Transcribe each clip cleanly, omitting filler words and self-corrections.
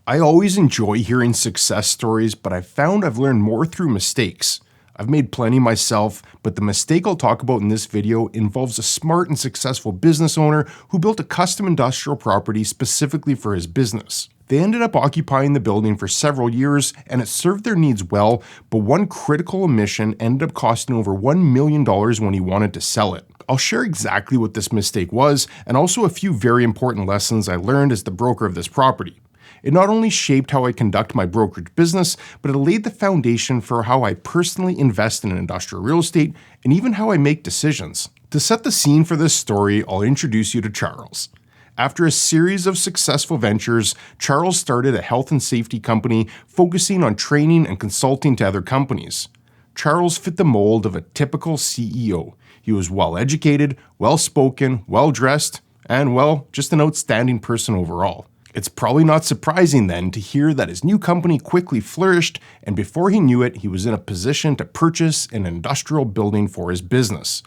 I always enjoy hearing success stories, but I've found I've learned more through mistakes. I've made plenty myself, but the mistake I'll talk about in this video involves a smart and successful business owner who built a custom industrial property specifically for his business. They ended up occupying the building for several years, and it served their needs well, but one critical omission ended up costing over $1 million when he wanted to sell it. I'll share exactly what this mistake was, and also a few very important lessons I learned as the broker of this property. It not only shaped how I conduct my brokerage business, but it laid the foundation for how I personally invest in industrial real estate and even how I make decisions. To set the scene for this story, I'll introduce you to Charles. After a series of successful ventures, Charles started a health and safety company focusing on training and consulting to other companies. Charles fit the mold of a typical CEO. He was well-educated, well-spoken, well-dressed, and just an outstanding person overall. It's probably not surprising then to hear that his new company quickly flourished, and before he knew it, he was in a position to purchase an industrial building for his business.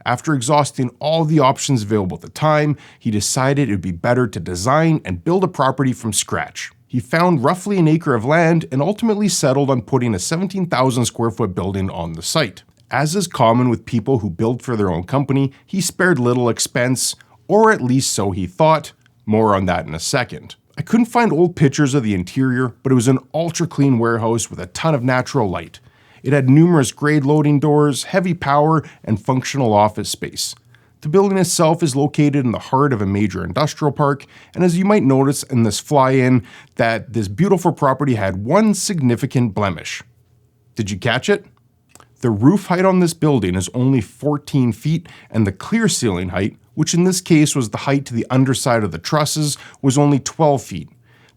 After exhausting all the options available at the time, he decided it would be better to design and build a property from scratch. He found roughly an acre of land and ultimately settled on putting a 17,000 square foot building on the site. As is common with people who build for their own company, he spared little expense, or at least so he thought. More on that in a second. I couldn't find old pictures of the interior, but it was an ultra clean warehouse with a ton of natural light. It had numerous grade loading doors, heavy power, and functional office space. The building itself is located in the heart of a major industrial park, and as you might notice in this fly-in, that this beautiful property had one significant blemish. Did you catch it? The roof height on this building is only 14 feet, and the clear ceiling height, which in this case was the height to the underside of the trusses, was only 12 feet.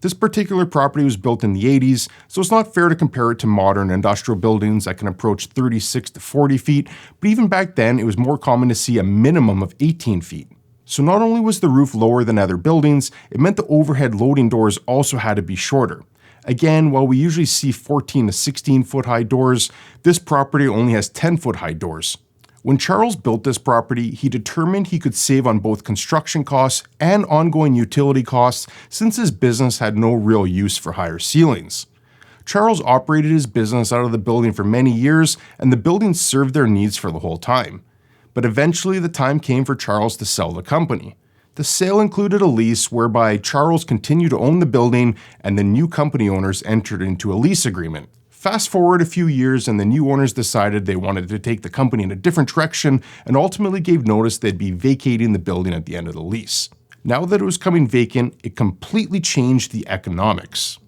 This particular property was built in the 80s, so it's not fair to compare it to modern industrial buildings that can approach 36 to 40 feet, but even back then it was more common to see a minimum of 18 feet. So not only was the roof lower than other buildings, it meant the overhead loading doors also had to be shorter. Again, while we usually see 14 to 16 foot high doors, this property only has 10 foot high doors. When Charles built this property, he determined he could save on both construction costs and ongoing utility costs since his business had no real use for higher ceilings. Charles operated his business out of the building for many years, and the building served their needs for the whole time. But eventually the time came for Charles to sell the company. The sale included a lease whereby Charles continued to own the building and the new company owners entered into a lease agreement. Fast forward a few years and the new owners decided they wanted to take the company in a different direction and ultimately gave notice they'd be vacating the building at the end of the lease. Now that it was coming vacant, it completely changed the economics.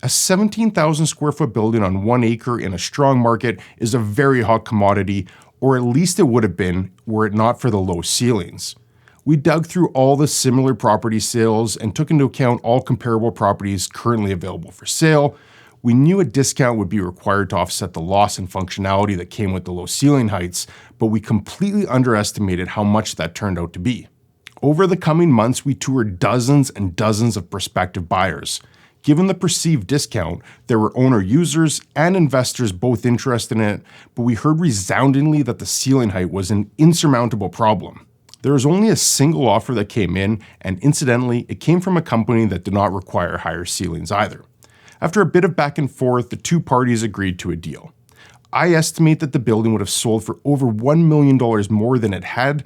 A 17,000 square foot building on 1 acre in a strong market is a very hot commodity, or at least it would have been were it not for the low ceilings. We dug through all the similar property sales and took into account all comparable properties currently available for sale. We knew a discount would be required to offset the loss in functionality that came with the low ceiling heights, but we completely underestimated how much that turned out to be. Over the coming months, we toured dozens and dozens of prospective buyers. Given the perceived discount, there were owner-users and investors both interested in it, but we heard resoundingly that the ceiling height was an insurmountable problem. There was only a single offer that came in, and incidentally, it came from a company that did not require higher ceilings either. After a bit of back and forth, the two parties agreed to a deal. I estimate that the building would have sold for over $1 million more than it had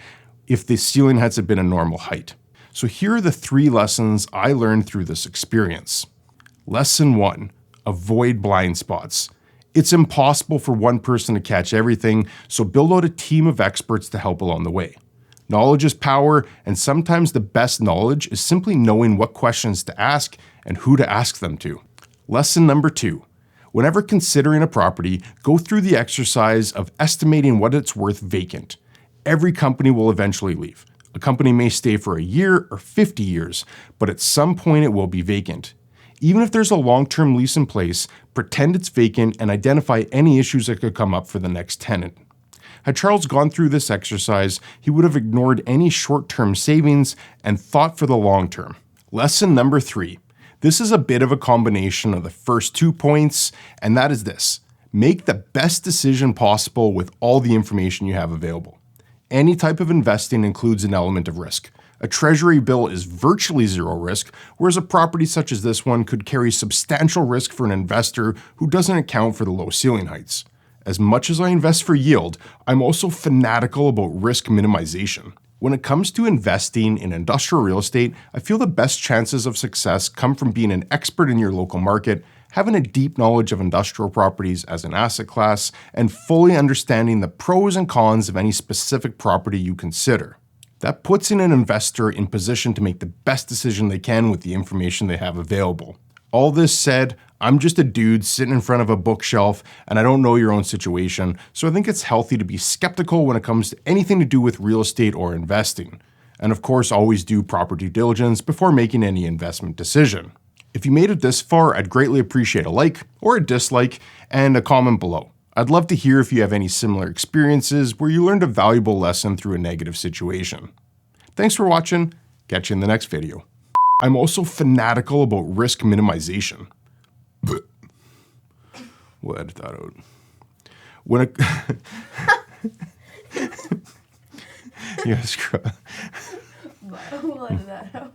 if the ceiling heights had been a normal height. So here are the 3 lessons I learned through this experience. Lesson 1, avoid blind spots. It's impossible for one person to catch everything, so build out a team of experts to help along the way. Knowledge is power, and sometimes the best knowledge is simply knowing what questions to ask and who to ask them to. Lesson number 2. Whenever considering a property, go through the exercise of estimating what it's worth vacant. Every company will eventually leave. A company may stay for a year or 50 years, but at some point it will be vacant. Even if there's a long-term lease in place, pretend it's vacant and identify any issues that could come up for the next tenant. Had Charles gone through this exercise, he would have ignored any short-term savings and thought for the long term. Lesson number 3. This is a bit of a combination of the first 2 points, and that is this. Make the best decision possible with all the information you have available. Any type of investing includes an element of risk. A treasury bill is virtually zero risk, whereas a property such as this one could carry substantial risk for an investor who doesn't account for the low ceiling heights. As much as I invest for yield, I'm also fanatical about risk minimization. When it comes to investing in industrial real estate, I feel the best chances of success come from being an expert in your local market, having a deep knowledge of industrial properties as an asset class, and fully understanding the pros and cons of any specific property you consider. That puts an investor in position to make the best decision they can with the information they have available. All this said, I'm just a dude sitting in front of a bookshelf and I don't know your own situation, so I think it's healthy to be skeptical when it comes to anything to do with real estate or investing. And of course, always do proper due diligence before making any investment decision. If you made it this far, I'd greatly appreciate a like or a dislike and a comment below. I'd love to hear if you have any similar experiences where you learned a valuable lesson through a negative situation. Thanks for watching. Catch you in the next video. I'm also fanatical about risk minimization. We'll edit that out. When a you gotta screw up. We'll edit that out.